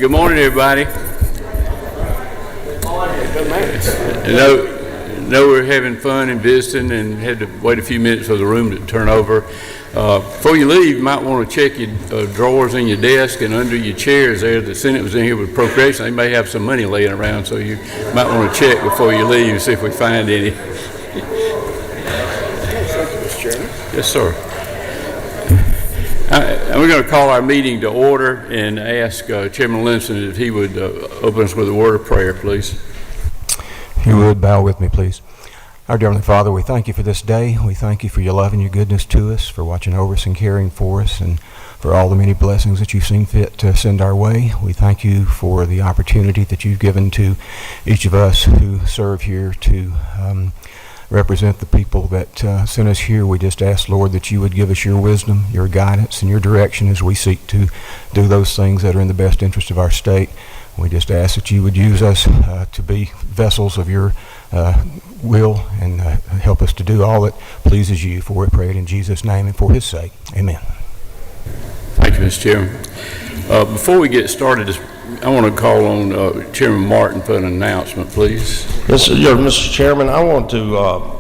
Good morning, everybody. I know we're having fun and visiting and had to wait a few minutes for the room to turn over. Before you leave, you might want to check your drawers in your desk and under your chairs there. The Senate was in here with appropriation. They may have some money laying around, so you might want to check before you leave and see if we find any. Yes, sir. We're going to call our meeting to order and ask Chairman Linson if he would open us with a word of prayer, please. If you would, bow with me, please. Our dear Heavenly Father, we thank you for this day. We thank you for your love and your goodness to us, for watching over us and caring for us, and for all the many blessings that you've seen fit to send our way. We thank you for the opportunity that you've given to each of us who serve here to represent the people that sent us here. We just ask, Lord, that you would give us your wisdom, your guidance, and your direction as we seek to do those things that are in the best interest of our state. We just ask that you would use us to be vessels of your will and help us to do all that pleases you. For we pray it in Jesus' name and for his sake. Amen. Thank you, Mr. Chairman. Before we get started, I want to call on Chairman Martin for an announcement, please. Mr. Chairman, I want to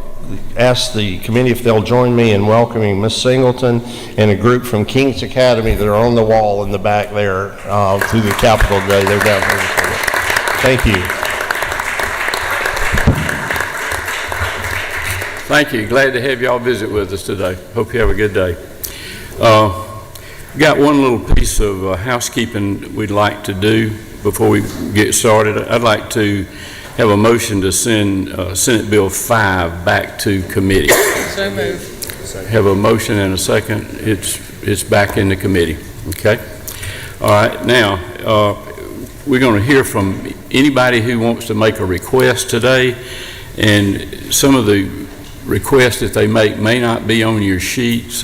ask the committee if they'll join me in welcoming Ms. Singleton and a group from King's Academy that are on the wall in the back there to the Capitol today. They're down here. Thank you. Thank you. Glad to have y'all visit with us today. Hope you have a good day. Got one little piece of housekeeping we'd like to do before we get started. I'd like to have a motion to send Senate Bill 5 back to committee. So moved. Have a motion and a second. It's back in the committee. Okay. All right. Now we're going to hear from anybody who wants to make a request today, and some of the requests that they make may not be on your sheets.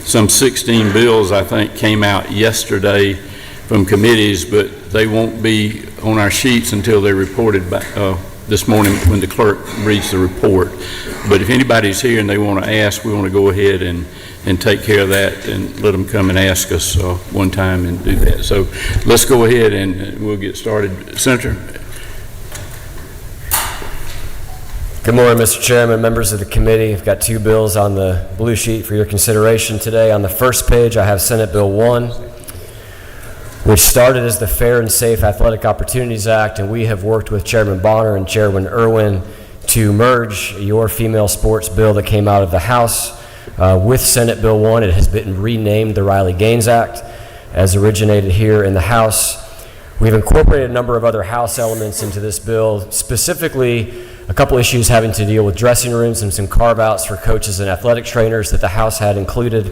Some 16 bills, I think, came out yesterday from committees, but they won't be on our sheets until they're reported back this morning when the clerk reads the report. But if anybody's here and they want to ask, we want to go ahead and take care of that and let them come and ask us one time and do that. So let's go ahead and we'll get started. Senator. Good morning, Mr. Chairman, members of the committee. I've got two bills on the blue sheet for your consideration today. On the first page, I have Senate Bill 1, which started as the Fair and Safe Athletic Opportunities Act, and we have worked with Chairman Bonner and Chairman Irwin to merge your female sports bill that came out of the House with Senate Bill 1. It has been renamed the Riley-Gaines Act, as originated here in the House. We've incorporated a number of other House elements into this bill, specifically a couple issues having to deal with dressing rooms and some carve-outs for coaches and athletic trainers that the House had included.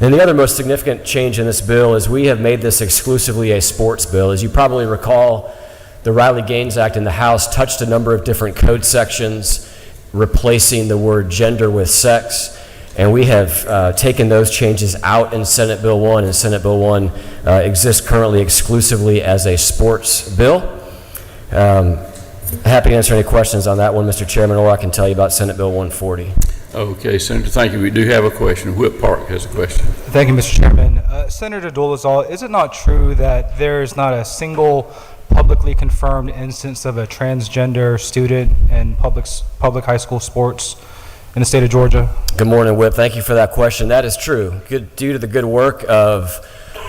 And the other most significant change in this bill is we have made this exclusively a sports bill. As you probably recall, the Riley-Gaines Act in the House touched a number of different code sections, replacing the word gender with sex. And we have taken those changes out in Senate Bill 1, and Senate Bill 1 exists currently exclusively as a sports bill. Happy to answer any questions on that one, Mr. Chairman, or I can tell you about Senate Bill 140. Okay, Senator, thank you. We do have a question. Whip Park has a question. Thank you, Mr. Chairman. Senator Dolezal, is it not true that there is not a single publicly confirmed instance of a transgender student in public high school sports in the state of Georgia? Good morning, Whip. Thank you for that question. That is true. Due to the good work of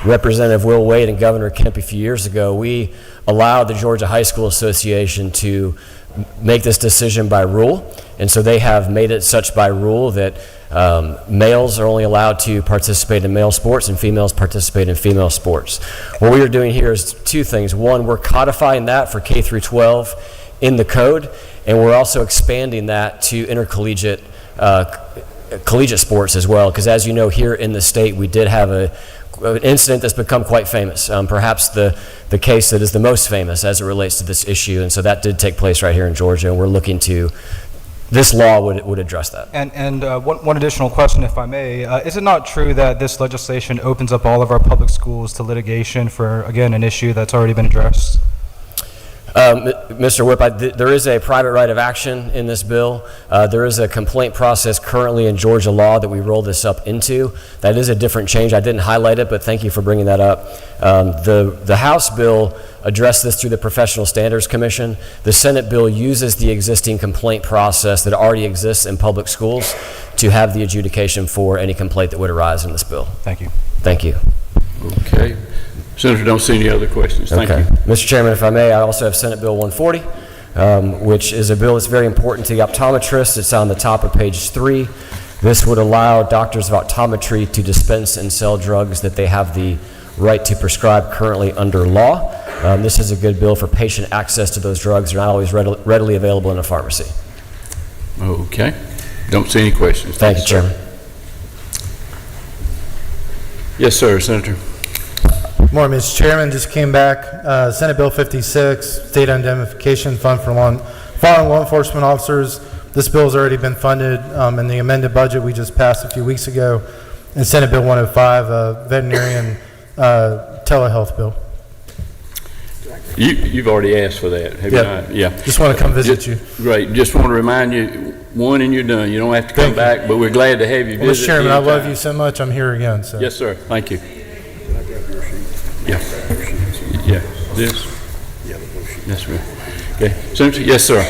Representative Will Wade and Governor Kemp a few years ago, we allowed the Georgia High School Association to make this decision by rule. And so they have made it such by rule that males are only allowed to participate in male sports and females participate in female sports. What we are doing here is two things. One, we're codifying that for K through 12 in the code, and we're also expanding that to intercollegiate collegiate sports as well, because as you know, here in the state we did have an incident that's become quite famous, perhaps the case that is the most famous as it relates to this issue, and so that did take place right here in Georgia, and we're looking to, this law would address that. And one additional question, if I may. Is it not true that this legislation opens up all of our public schools to litigation for, again, an issue that's already been addressed? Mr. Whip, there is a private right of action in this bill. There is a complaint process currently in Georgia law that we roll this up into. That is a different change. I didn't highlight it, but thank you for bringing that up. The House bill addressed this through the Professional Standards Commission. The Senate bill uses the existing complaint process that already exists in public schools to have the adjudication for any complaint that would arise in this bill. Thank you. Thank you. Okay. Senator, don't see any other questions. Thank Okay. you. Mr. Chairman, if I may, I also have Senate Bill 140, which is a bill that's very important to the optometrists. It's on the top of page 3. This would allow doctors of optometry to dispense and sell drugs that they have the right to prescribe currently under law. This is a good bill for patient access to those drugs. They're not always readily available in a pharmacy. Okay. Don't see any questions. Thank you, sir. Chairman. Yes, sir, Senator. Morning, Mr. Chairman. Just came back. Senate Bill 56, State Indemnification Fund for Fallen Law Enforcement Officers. This bill has already been funded in the amended budget we just passed a few weeks ago. And Senate Bill 105, veterinarian telehealth bill. You've already asked for that, have you not? Yeah. Just want to come visit you. Great. Just want to remind you, one and you're done. You don't have to come Thank you. back, but we're glad to have you Well, visit. Mr. Chairman, I love anytime. you so much. I'm here again. So. Yes, sir. Thank you. Yeah. Yeah. This? Yes, sir. Okay. Senator, yes, sir.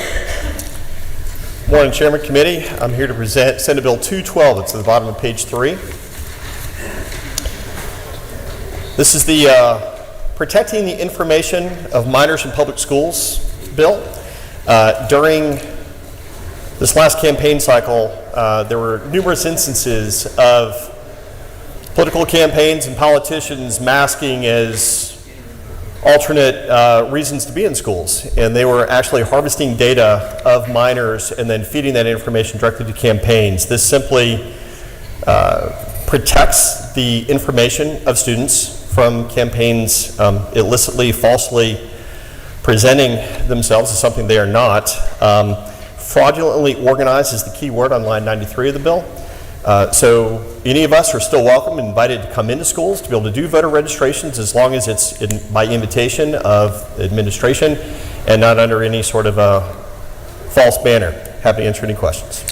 Morning, Chairman, Committee. I'm here to present Senate Bill 212. It's at the bottom of page 3. This is the Protecting the Information of Minors in Public Schools bill. During this last campaign cycle, there were numerous instances of political campaigns and politicians masking as alternate reasons to be in schools. And they were actually harvesting data of minors and then feeding that information directly to campaigns. This simply protects the information of students from campaigns illicitly, falsely presenting themselves as something they are not. Fraudulently organized is the key word on line 93 of the bill. So any of us are still welcome and invited to come into schools to be able to do voter registrations as long as it's by invitation of administration and not under any sort of a false banner. Happy to answer any questions.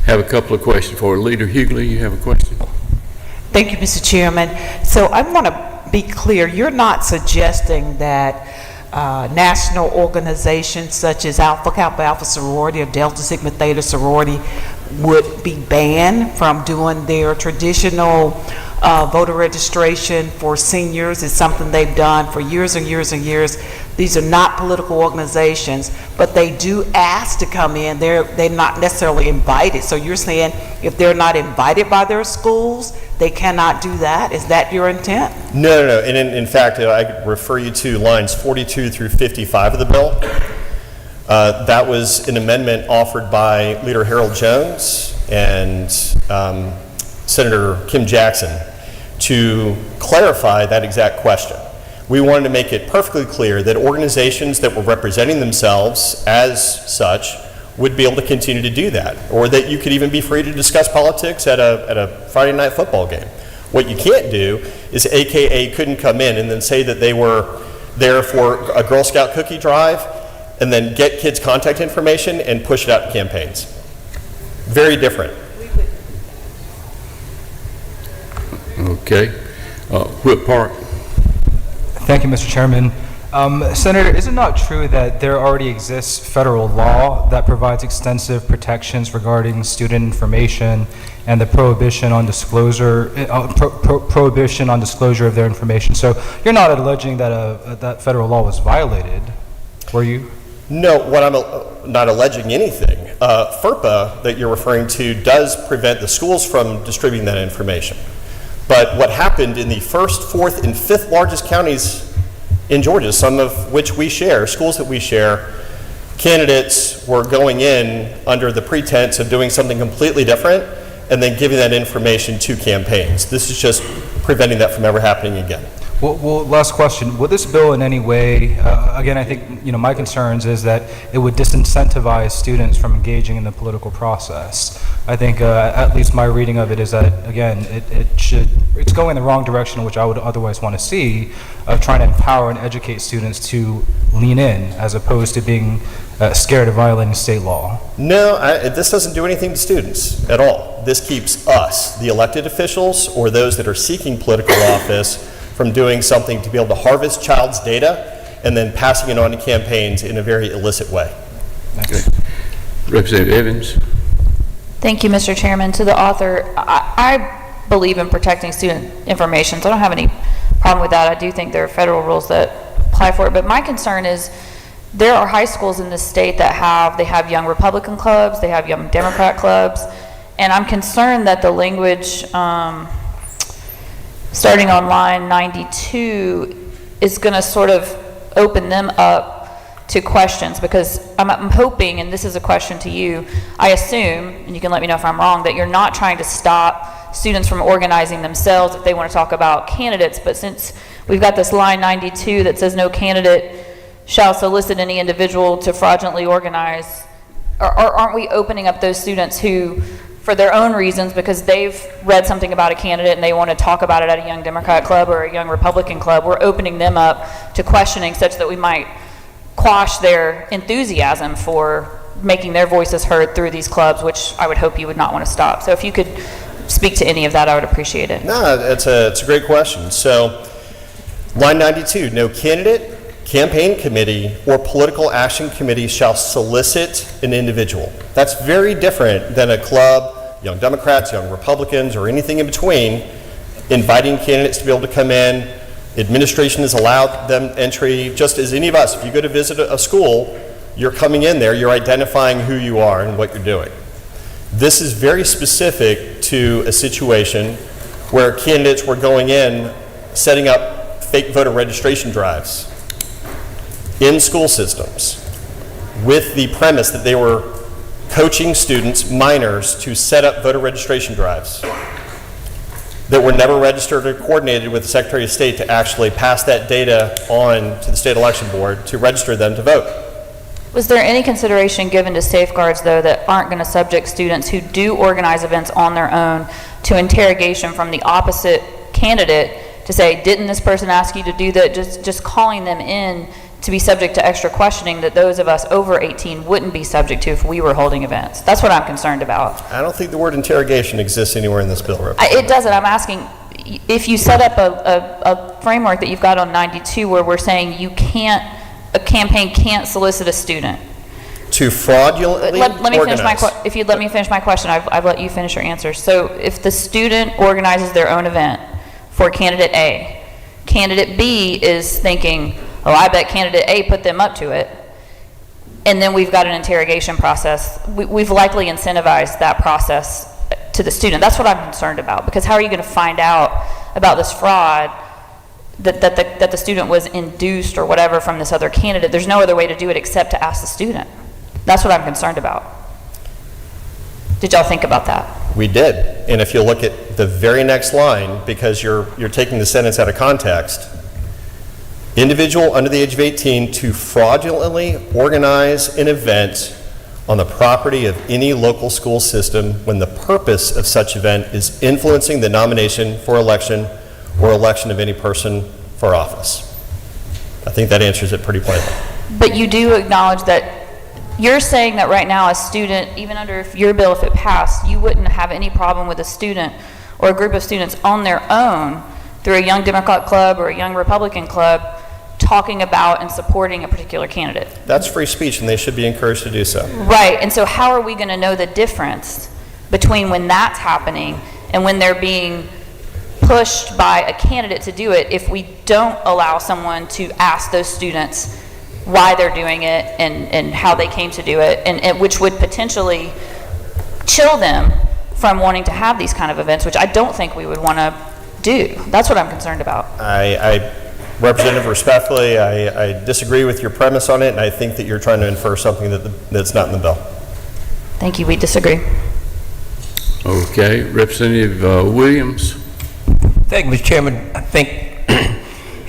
Have a couple of questions for Leader Hughley. You have a question? Thank you, Mr. Chairman. So I want to be clear, you're not suggesting that national organizations such as Alpha Kappa Alpha Sorority or Delta Sigma Theta Sorority would be banned from doing their traditional voter registration for seniors. It's something they've done for years and years and years. These are not political organizations, but they do ask to come in. They're not necessarily invited. So you're saying if they're not invited by their schools, they cannot do that? Is that your intent? No. And in fact, I could refer you to lines 42 through 55 of the bill. That was an amendment offered by Leader Harold Jones and Senator Kim Jackson to clarify that exact question. We wanted to make it perfectly clear that organizations that were representing themselves as such would be able to continue to do that, or that you could even be free to discuss politics at a Friday night football game. What you can't do is AKA couldn't come in and then say that they were there for a Girl Scout cookie drive and then get kids' contact information and push it out to campaigns. Very different. Okay. Whip Park. Thank you, Mr. Chairman. Senator, is it not true that there already exists federal law that provides extensive protections regarding student information and the prohibition on disclosure of their information? So you're not alleging that that federal law was violated, were you? No, what I'm not alleging anything. FERPA that you're referring to does prevent the schools from distributing that information. But what happened in the first, fourth, and fifth largest counties in Georgia, some of which we share, schools that we share, candidates were going in under the pretense of doing something completely different and then giving that information to campaigns. This is just preventing that from ever happening again. Well, last question. Will this bill in any way, again, I think, my concerns is that it would disincentivize students from engaging in the political process. I think at least my reading of it is that, again, it's going in the wrong direction, which I would otherwise want to see, of trying to empower and educate students to lean in as opposed to being scared of violating state law. No, this doesn't do anything to students at all. This keeps us, the elected officials, or those that are seeking political office, from doing something to be able to harvest child's data and then passing it on to campaigns in a very illicit way. Okay. Representative Evans. Thank you, Mr. Chairman. To the author, I believe in protecting student information, so I don't have any problem with that. I do think there are federal rules that apply for it, but my concern is there are high schools in this state that have young Republican clubs, they have young Democrat clubs, and I'm concerned that the language starting on line 92 is going to sort of open them up to questions, because I'm hoping, and this is a question to you, I assume, and you can let me know if I'm wrong, that you're not trying to stop students from organizing themselves if they want to talk about candidates, but since we've got this line 92 that says no candidate shall solicit any individual to fraudulently organize, aren't we opening up those students who, for their own reasons, because they've read something about a candidate and they want to talk about it at a young Democrat club or a young Republican club, we're opening them up to questioning such that we might quash their enthusiasm for making their voices heard through these clubs, which I would hope you would not want to stop. So if you could speak to any of that, I would appreciate it. No, it's a great question. So, line 92, no candidate, campaign committee, or political action committee shall solicit an individual. That's very different than a club, young Democrats, young Republicans, or anything in between, inviting candidates to be able to come in. Administration has allowed them entry, just as any of us. If you go to visit a school, you're coming in there, you're identifying who you are and what you're doing. This is very specific to a situation where candidates were going in, setting up fake voter registration drives in school systems with the premise that they were coaching students, minors, to set up voter registration drives that were never registered or coordinated with the Secretary of State to actually pass that data on to the State Election Board to register them to vote. Was there any consideration given to safeguards, though, that aren't going to subject students who do organize events on their own to interrogation from the opposite candidate to say, didn't this person ask you to do that? Just calling them in to be subject to extra questioning that those of us over 18 wouldn't be subject to if we were holding events. That's what I'm concerned about. I don't think the word interrogation exists anywhere in this bill. It doesn't. I'm asking, if you set up a framework that you've got on 92 where we're saying a campaign can't solicit a student. To fraudulently let me organize. If you'd let me finish my question, I've let you finish your answer. So if the student organizes their own event for candidate A, candidate B is thinking, oh, I bet candidate A put them up to it, and then we've got an interrogation process, we've likely incentivized that process to the student. That's what I'm concerned about, because how are you going to find out about this fraud that the student was induced or whatever from this other candidate? There's no other way to do it except to ask the student. That's what I'm concerned about. Did y'all think about that? We did. And if you look at the very next line, because you're taking the sentence out of context, individual under the age of 18 to fraudulently organize an event on the property of any local school system when the purpose of such event is influencing the nomination for election or election of any person for office. I think that answers it pretty plainly. But you do acknowledge that you're saying that right now a student, even under your bill, if it passed, you wouldn't have any problem with a student or a group of students on their own through a young Democrat club or a young Republican club talking about and supporting a particular candidate. That's free speech, and they should be encouraged to do so. Right, and so how are we going to know the difference between when that's happening and when they're being pushed by a candidate to do it if we don't allow someone to ask those students why they're doing it and how they came to do it, and which would potentially chill them from wanting to have these kind of events, which I don't think we would want to do. That's what I'm concerned about. Representative, respectfully, I disagree with your premise on it, and I think that you're trying to infer something that's not in the bill. Thank you. We disagree. Okay. Representative Williams. Thank you, Mr. Chairman. I think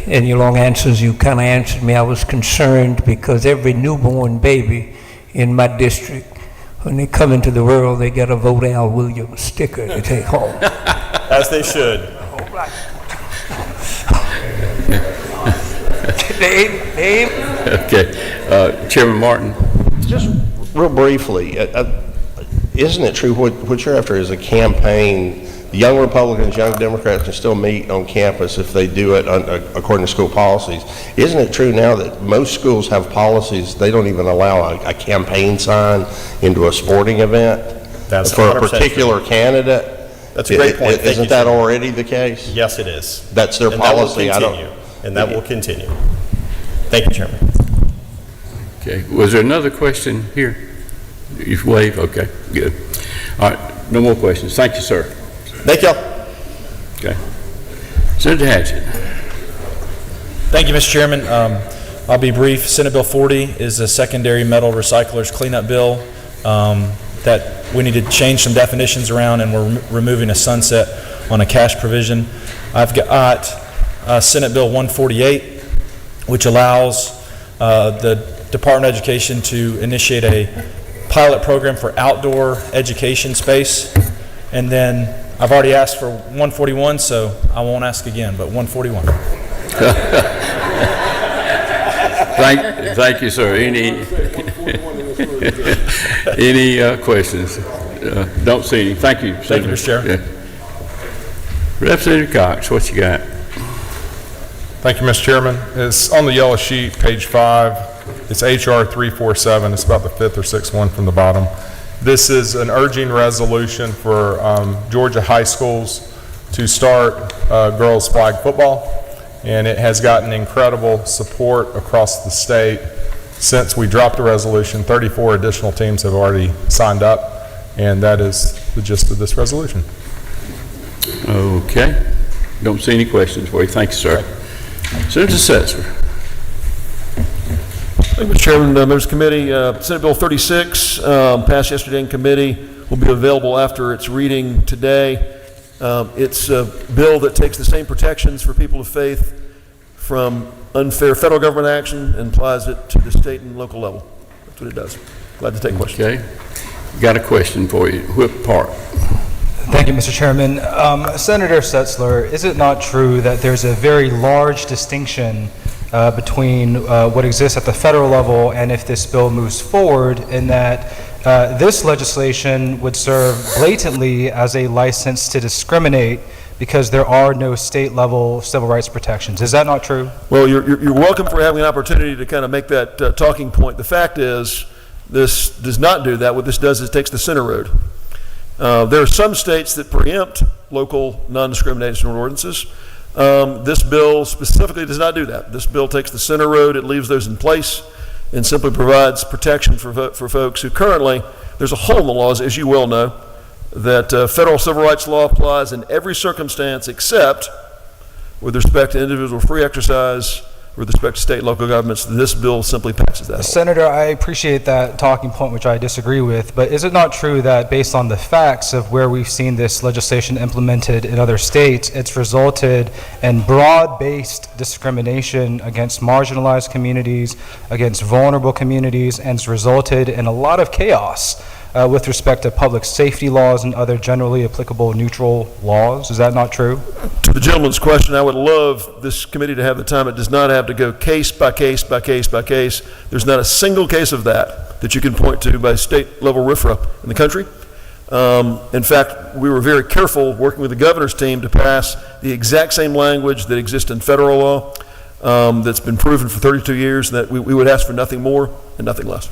in your long answers, you kind of answered me. I was concerned because every newborn baby in my district when they come into the world, they get a Vote Al Williams sticker to take home. As they should. Name. Okay. Chairman Martin? Just real briefly, isn't it true what you're after is a campaign? Young Republicans, young Democrats can still meet on campus if they do it according to school policies. Isn't it true now that most schools have policies, they don't even allow a campaign sign into a sporting event That's for a 100% particular true. candidate? That's a great point. Thank Isn't you, that Chairman. already the case? Yes, it is. That's their And that will policy. continue. And that will continue. Thank you, Chairman. Okay. Was there another question here? You wave? Okay, good. All right, no more questions. Thank you, sir. Thank y'all. Okay. Senator Hatchett. Thank you, Mr. Chairman. I'll be brief. Senate Bill 40 is a secondary metal recyclers cleanup bill that we need to change some definitions around, and we're removing a sunset on a cash provision. I've got Senate Bill 148, which allows the Department of Education to initiate a pilot program for outdoor education space. And then I've already asked for 141, so I won't ask again, but 141. Thank you, sir. Any questions? Don't see any. Thank you, Thank you, Mr. Chair. Yeah. Representative Cox, what you got? Thank you, Mr. Chairman. It's on the yellow sheet, page 5. It's HR 347. It's about the 5th or 6th one from the bottom. This is an urging resolution for Georgia high schools to start girls flag football, and it has gotten incredible support across the state. Since we dropped the resolution, 34 additional teams have already signed up, and that is the gist of this resolution. Okay. Don't see any questions for you. Thank you, sir. Senator Setzer. Thank you, Mr. Chairman, members of the committee. Senate Bill 36, passed yesterday in committee, will be available after its reading today. It's a bill that takes the same protections for people of faith from unfair federal government action and applies it to the state and local level. That's what it does. Glad to take questions. Okay. Got a question for you. Whip Park. Thank you, Mr. Chairman. Senator Setzler, is it not true that there's a very large distinction between what exists at the federal level and if this bill moves forward, in that this legislation would serve blatantly as a license to discriminate because there are no state-level civil rights protections? Is that not true? Well, you're welcome for having an opportunity to kind of make that talking point. The fact is, this does not do that. What this does is it takes the center road. There are some states that preempt local non-discrimination ordinances. This bill specifically does not do that. This bill takes the center road, it leaves those in place, and simply provides protection for folks who currently, there's a hole in the laws, as you well know, that federal civil rights law applies in every circumstance except with respect to individual free exercise, with respect to state and local governments. This bill simply passes that hole. Senator, I appreciate that talking point, which I disagree with, but is it not true that based on the facts of where we've seen this legislation implemented in other states, it's resulted in broad-based discrimination against marginalized communities, against vulnerable communities, and it's resulted in a lot of chaos with respect to public safety laws and other generally applicable neutral laws? Is that not true? To the gentleman's question, I would love this committee to have the time. It does not have to go case by case by case by case. There's not a single case of that you can point to by state level RFRA in the country. In fact, we were very careful working with the governor's team to pass the exact same language that exists in federal law that's been proven for 32 years, that we would ask for nothing more and nothing less.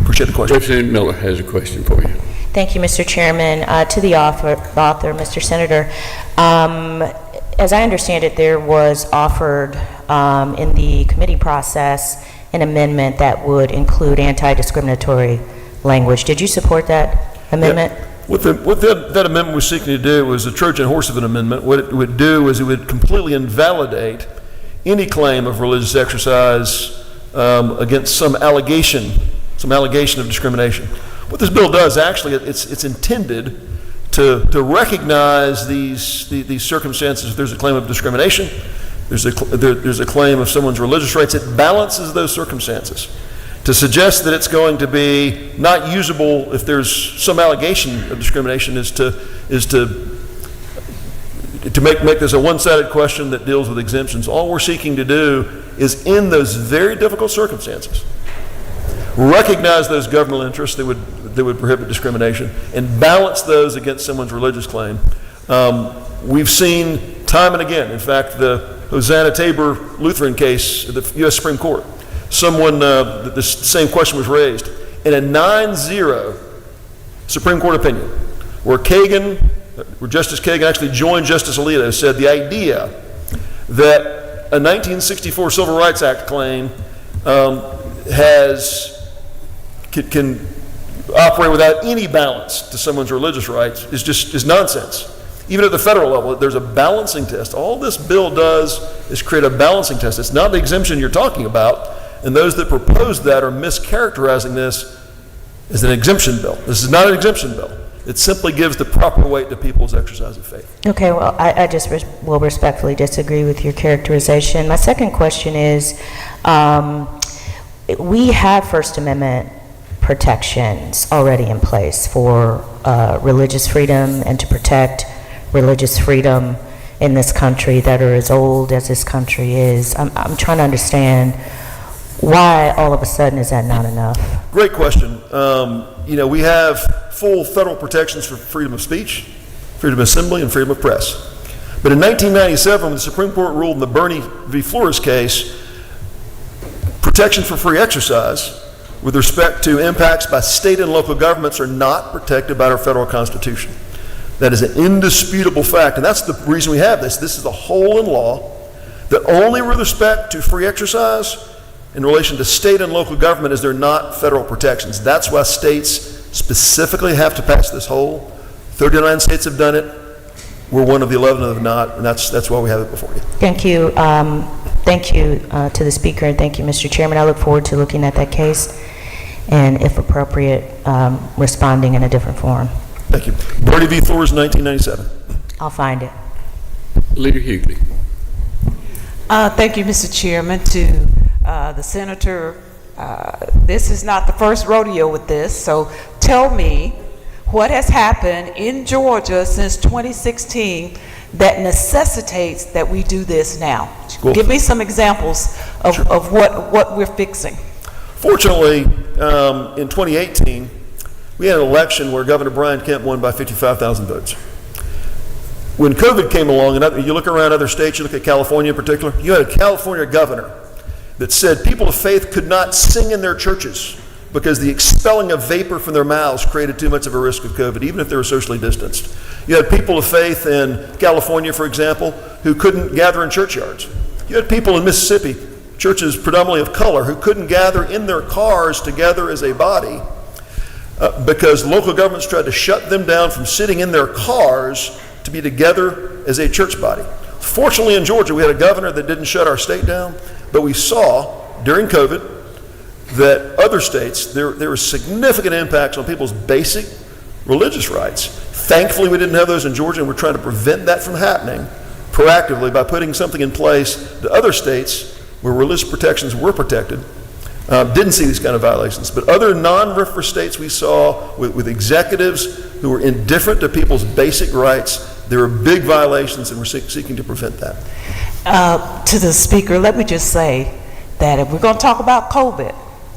Appreciate the question. Representative Miller has a question for you. Thank you, Mr. Chairman. To the author, Mr. Senator, as I understand it, there was offered in the committee process an amendment that would include anti-discriminatory language. Did you support that amendment? Yeah. What that amendment was seeking to do was a Trojan horse of an amendment. What it would do is it would completely invalidate any claim of religious exercise against some allegation of discrimination. What this bill does, actually, it's intended to recognize these circumstances. If there's a claim of discrimination, there's a claim of someone's religious rights. It balances those circumstances. To suggest that it's going to be not usable if there's some allegation of discrimination is to make this a one-sided question that deals with exemptions. All we're seeking to do is, in those very difficult circumstances, recognize those governmental interests that would prohibit discrimination and balance those against someone's religious claim. We've seen time and again, in fact, the Hosanna Tabor Lutheran case at the U.S. Supreme Court, the same question was raised in a 9-0 Supreme Court opinion where Justice Kagan actually joined Justice Alito, said the idea that a 1964 Civil Rights Act claim can operate without any balance to someone's religious rights is nonsense. Even at the federal level, there's a balancing test. All this bill does is create a balancing test. It's not the exemption you're talking about, and those that propose that are mischaracterizing this as an exemption bill. This is not an exemption bill. It simply gives the proper weight to people's exercise of faith. Okay, well, I just will respectfully disagree with your characterization. My second question is, we have First Amendment protections already in place for religious freedom and to protect religious freedom in this country that are as old as this country is. I'm trying to understand why all of a sudden is that not enough? Great question. We have full federal protections for freedom of speech, freedom of assembly, and freedom of press. But in 1997, when the Supreme Court ruled in the Bernie v. Flores case, protection for free exercise with respect to impacts by state and local governments are not protected by our federal Constitution. That is an indisputable fact, and that's the reason we have this. This is a hole in law that only with respect to free exercise in relation to state and local government is there not federal protections. That's why states specifically have to patch this hole. 39 states have done it. We're one of the 11 that have not, and that's why we have it before you. Thank you. Thank you to the speaker, and thank you, Mr. Chairman. I look forward to looking at that case and, if appropriate, responding in a different form. Thank you. Bernie v. Flores, 1997. I'll find it. Leader Hughley. Thank you, Mr. Chairman. To the Senator, this is not the first rodeo with this, so tell me what has happened in Georgia since 2016 that necessitates that we do this now. Cool. Give me some examples of what we're fixing. Fortunately, in 2018, we had an election where Governor Brian Kemp won by 55,000 votes. When COVID came along, and you look around other states, you look at California in particular, you had a California governor that said people of faith could not sing in their churches because the expelling of vapor from their mouths created too much of a risk of COVID, even if they were socially distanced. You had people of faith in California, for example, who couldn't gather in churchyards. You had people in Mississippi, churches predominantly of color, who couldn't gather in their cars together as a body because local governments tried to shut them down from sitting in their cars to be together as a church body. Fortunately, in Georgia, we had a governor that didn't shut our state down, but we saw during COVID that other states, there were significant impacts on people's basic religious rights. Thankfully, we didn't have those in Georgia, and we're trying to prevent that from happening proactively by putting something in place that other states where religious protections were protected didn't see these kind of violations. But other non-RFRA states we saw with executives who were indifferent to people's basic rights, there were big violations, and we're seeking to prevent that. To the speaker, let me just say that if we're going to talk about COVID,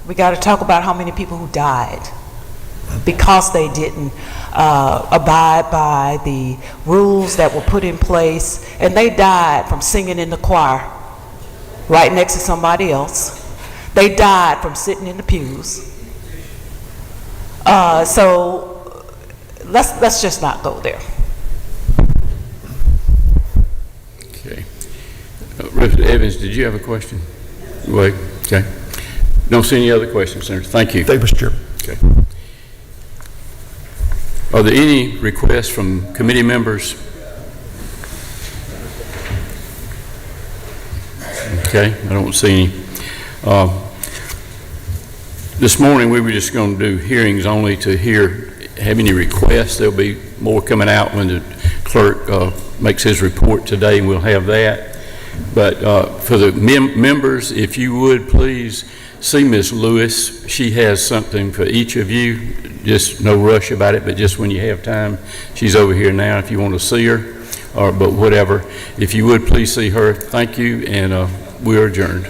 we got to talk about how many people who died because they didn't abide by the rules that were put in place, and they died from singing in the choir right next to somebody else. They died from sitting in the pews. So let's just not go there. Okay. Representative Evans, did you have a question? Wait. Okay. Don't see any other questions, Senator. Thank you. Thank you, Mr. Chairman. Okay. Are there any requests from committee members? Okay, I don't see any. This morning we were just going to do hearings only to have any requests. There'll be more coming out when the clerk makes his report today, and we'll have that. But for the members, if you would please see Ms. Lewis. She has something for each of you. Just no rush about it, but just when you have time, she's over here now if you want to see her, but whatever. If you would, please see her. Thank you, and we're adjourned.